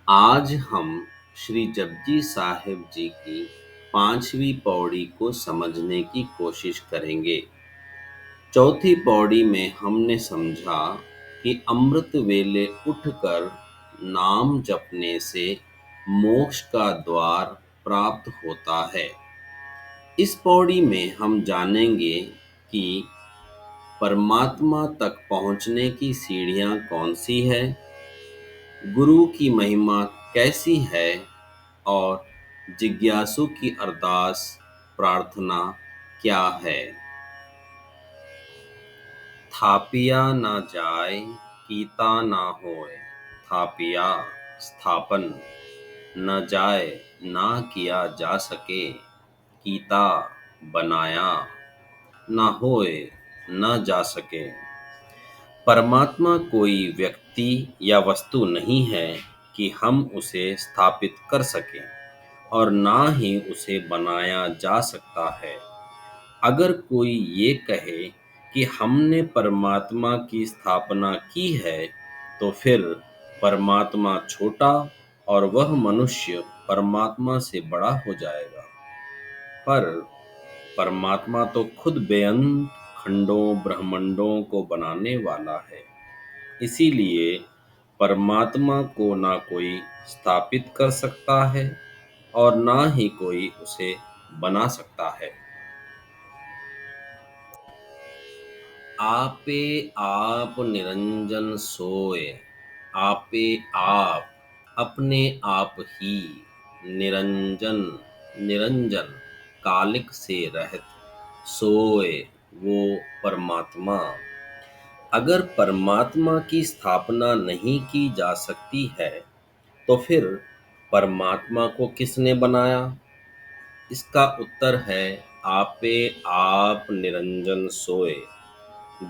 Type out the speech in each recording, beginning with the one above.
आज हम श्री जपजी साहिब जी की 5वीं पौड़ी को समझने की कोशिश करेंगे। चौथी पौड़ी में हमने समझा कि अमृत वेले उठकर नाम जपने से मोक्ष का द्वार प्राप्त होता है। इस पौड़ी में हम जानेंगे कि परमात्मा तक पहुंचने की सीढ़ियां कौन सी है, गुरु की महिमा कैसी है और जिज्ञासु की अरदास प्रार्थना क्या है। थापिया ना जाय कीता ना होय, थापिया स्थापन न जाय ना किया जा सके, कीता बनाया ना होए न जा सके। परमात्मा कोई व्यक्ति या वस्तु नहीं है कि हम उसे स्थापित कर सकें और ना ही उसे बनाया जा सकता है। अगर कोई ये कहे कि हमने परमात्मा की स्थापना की है तो फिर परमात्मा छोटा और वह मनुष्य परमात्मा से बड़ा हो जाएगा। पर परमात्मा तो खुद बेअंत खंडों ब्रह्मांडों को बनाने वाला है। इसीलिए परमात्मा को ना कोई स्थापित कर सकता है और ना ही कोई उसे बना सकता है। आपे आप निरंजन सोए, आपे आप अपने आप ही, निरंजन निरंजन कालिक से रहित, सोए वो परमात्मा। अगर परमात्मा की स्थापना नहीं की जा सकती है तो फिर परमात्मा को किसने बनाया? इसका उत्तर है आपे आप निरंजन सोए।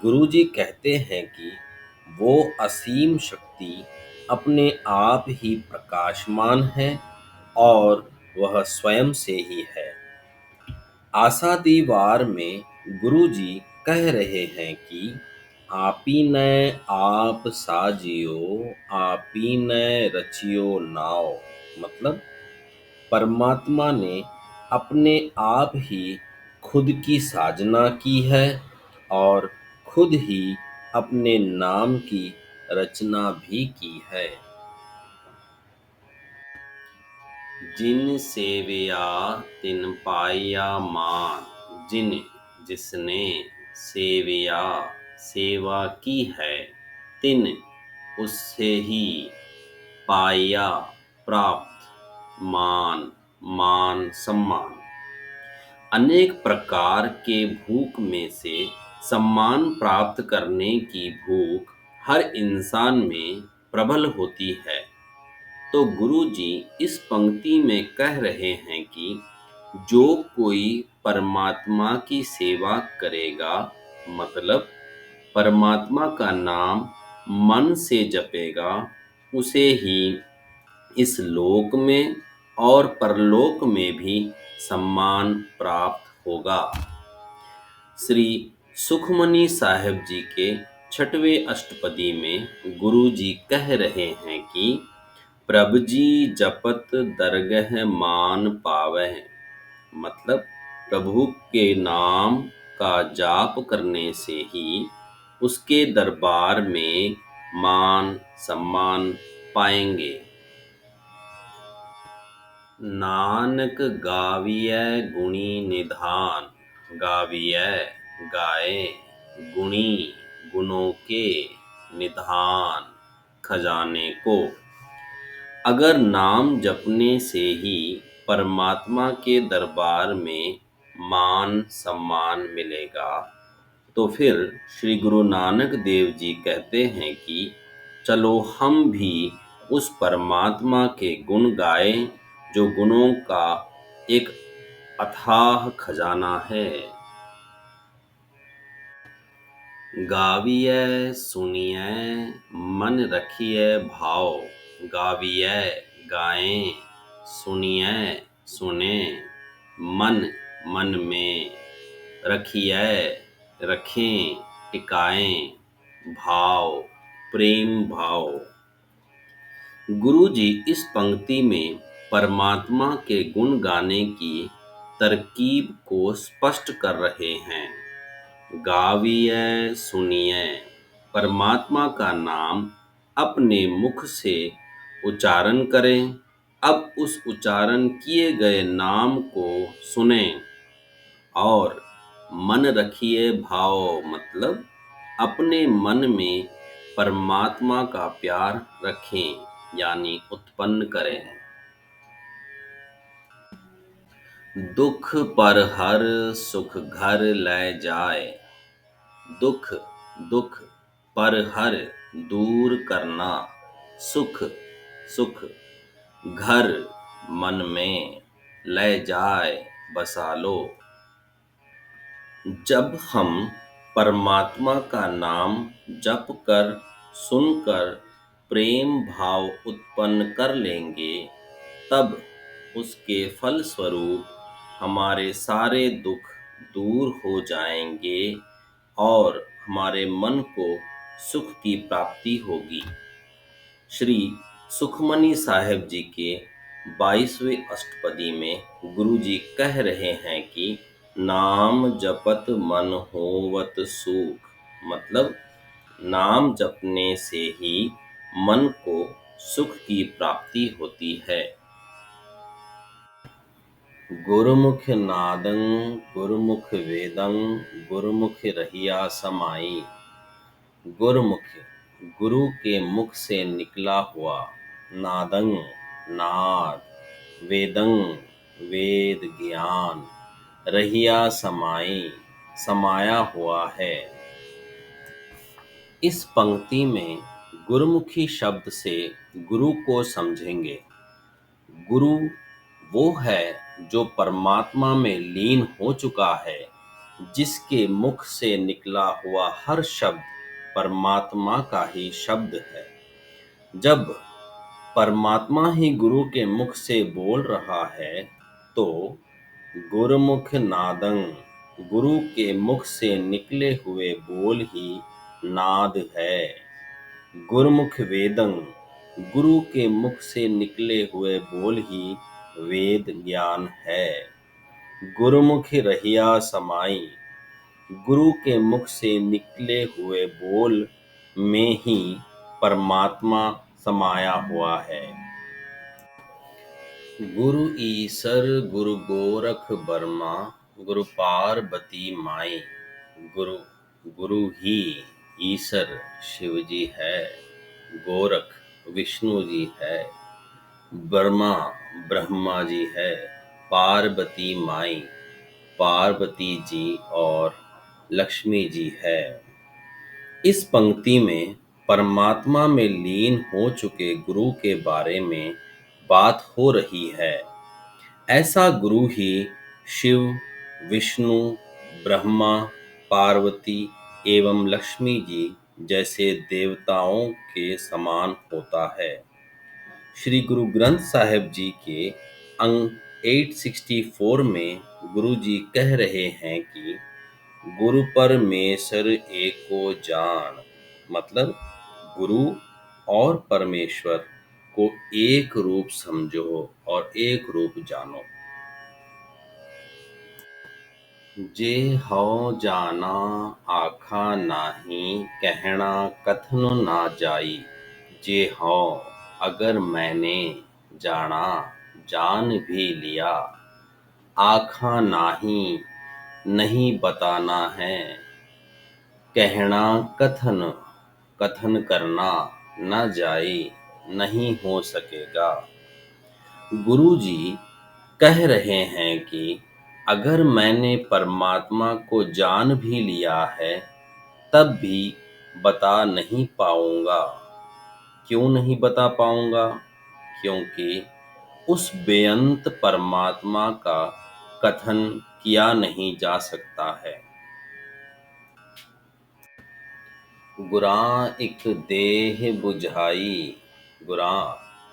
गुरुजी कहते हैं कि वो असीम शक्ति अपने आप ही प्रकाशमान है और वह स्वयं से ही है। आषाढ़ी वार में गुरुजी कह रहे हैं कि आपी ने आप साजियो, आपी ने रचियो नाव। मतलब परमात्मा ने अपने आप ही खुद की साजना की है और खुद ही अपने नाम की रचना भी की है। जिन सेविया तिन पाया मान, जिन जिसने सेविया सेवा की है, तिन उससे ही पाया प्राप्त मान मान सम्मान। अनेक प्रकार के भूख में से सम्मान प्राप्त करने की भूख हर इंसान में प्रबल होती है। तो गुरुजी इस पंक्ति में कह रहे हैं कि जो कोई परमात्मा की सेवा करेगा, मतलब परमात्मा का नाम मन से जपेगा, उसे ही इस लोक में और परलोक में भी सम्मान प्राप्त होगा। श्री सुखमनी साहिब जी के 6वें अष्टपदी में गुरु जी कह रहे हैं कि प्रभ जी जपत दरगह मान पावह। मतलब प्रभु के नाम का जाप करने से ही उसके दरबार में मान सम्मान पाएंगे। नानक गाविय गुणी निधान, गाविय गाए गुणी गुणों के निधान खजाने को। अगर नाम जपने से ही परमात्मा के दरबार में मान सम्मान मिलेगा तो फिर श्री गुरु नानक देव जी कहते हैं कि चलो हम भी उस परमात्मा के गुण गाएं जो गुणों का एक अथाह खजाना है। गाविय सुनिय मन रखिए भाव, गाविय गाएं सुनिए सुने मन मन में, रखिए रखें टिकाएं भाव प्रेम भाव। गुरु जी इस पंक्ति में परमात्मा के गुण गाने की तरकीब को स्पष्ट कर रहे हैं। गाविए सुनिए, परमात्मा का नाम अपने मुख से उच्चारण करें। अब उस उच्चारण किए गए नाम को सुनें और मन रखिए भाव, मतलब अपने मन में परमात्मा का प्यार रखें, यानी उत्पन्न करें। दुख पर हर सुख घर ले जाए, दुख दुख पर हर दूर करना, सुख सुख घर मन में ले जाए बसा लो। जब हम परमात्मा का नाम जप कर सुनकर प्रेम भाव उत्पन्न कर लेंगे, तब उसके फल स्वरूप हमारे सारे दुख दूर हो जाएंगे और हमारे मन को सुख की प्राप्ति होगी। श्री सुखमनी साहेब जी के 22वें अष्टपदी में गुरु जी कह रहे हैं कि नाम जपत मन होवत सुख, मतलब नाम जपने से ही मन को सुख की प्राप्ति होती है। गुरुमुख नादं गुरुमुख वेदं गुरुमुख रहिया समाई। गुरुमुख गुरु के मुख से निकला हुआ, नादं नाद, वेदं वेद ज्ञान, रहिया समाई समाया हुआ है। इस पंक्ति में गुरुमुखी शब्द से गुरु को समझेंगे। गुरु वो है जो परमात्मा में लीन हो चुका है, जिसके मुख से निकला हुआ हर शब्द परमात्मा का ही शब्द है। जब परमात्मा ही गुरु के मुख से बोल रहा है, तो गुरुमुख नादं, गुरु के मुख से निकले हुए बोल ही नाद है। गुरुमुख वेदं, गुरु के मुख से निकले हुए बोल ही वेद ज्ञान है। गुरुमुख रहिया समाई, गुरु के मुख से निकले हुए बोल में ही परमात्मा समाया हुआ है। गुरु ईसर गुरु गोरख बर्मा, गुरु पार्वती माई। गुरु गुरु ही ईसर शिव जी है, गोरख विष्णु जी है, बर्मा ब्रह्मा जी है, पार्वती माई पार्वती जी और लक्ष्मी जी है। इस पंक्ति में परमात्मा में लीन हो चुके गुरु के बारे में बात हो रही है। ऐसा गुरु ही शिव, विष्णु, ब्रह्मा, पार्वती एवं लक्ष्मी जी जैसे देवताओं के समान होता है। श्री गुरु ग्रंथ साहिब जी के अंग 864 में गुरु जी कह रहे हैं कि गुरु परमेश्वर एको जान, मतलब गुरु और परमेश्वर को एक रूप समझो और एक रूप जानो। जे हौ जाना आखा नाही, कहना कथन ना जाई। जे हौ अगर मैंने जाना जान भी लिया, आखा नाही नहीं बताना है, कहना कथन कथन करना न जाए नहीं हो सकेगा। गुरु जी कह रहे हैं कि अगर मैंने परमात्मा को जान भी लिया है, तब भी बता नहीं पाऊंगा। क्यों नहीं बता पाऊंगा? क्योंकि उस बेअंत परमात्मा का कथन किया नहीं जा सकता है। गुरां एक देह बुझाई, गुरां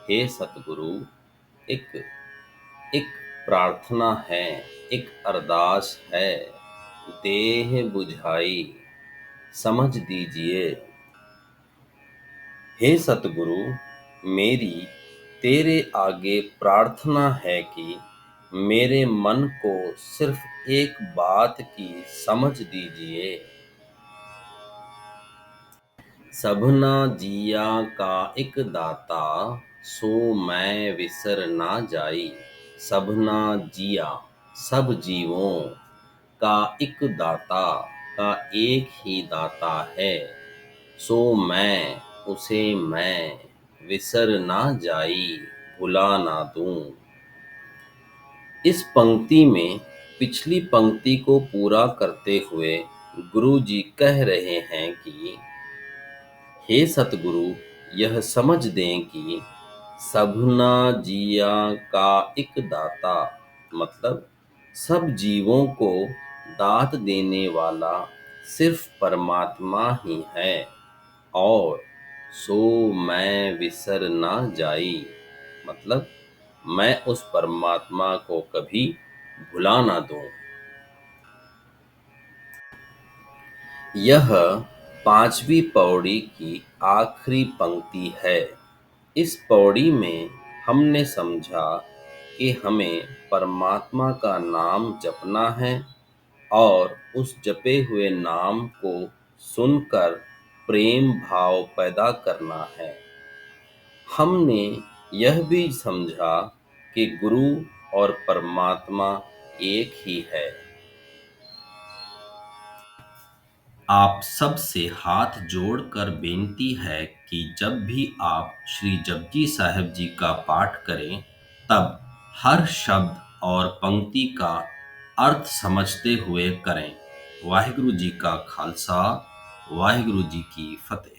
हे सतगुरु, एक एक प्रार्थना है, एक अरदास है। देह बुझाई, समझ दीजिए। हे सतगुरु, मेरी तेरे आगे प्रार्थना है कि मेरे मन को सिर्फ एक बात की समझ दीजिए। सबना जिया का एक दाता, सो मैं विसर ना जाई। सबना जिया, सब जीवों का एक दाता का एक ही दाता है, सो मैं उसे मैं विसर ना जाई, भुला ना दूं। इस पंक्ति में पिछली पंक्ति को पूरा करते हुए गुरु जी कह रहे हैं कि हे सतगुरु, यह समझ दें कि सबना जिया का एक दाता, मतलब सब जीवों को दात देने वाला सिर्फ परमात्मा ही है, और सो मैं विसर ना जाई, मतलब मैं उस परमात्मा को कभी भुला ना दूं। यह 5वीं पौड़ी की आखिरी पंक्ति है। इस पौड़ी में हमने समझा कि हमें परमात्मा का नाम जपना है और उस जपे हुए नाम को सुनकर प्रेम भाव पैदा करना है। हमने यह भी समझा कि गुरु और परमात्मा एक ही है। आप सब से हाथ जोड़कर बेनती है कि जब भी आप श्री जपजी साहिब जी का पाठ करें, तब हर शब्द और पंक्ति का अर्थ समझते हुए करें। वाहिगुरु जी का खालसा, वाहिगुरु जी की फतेह।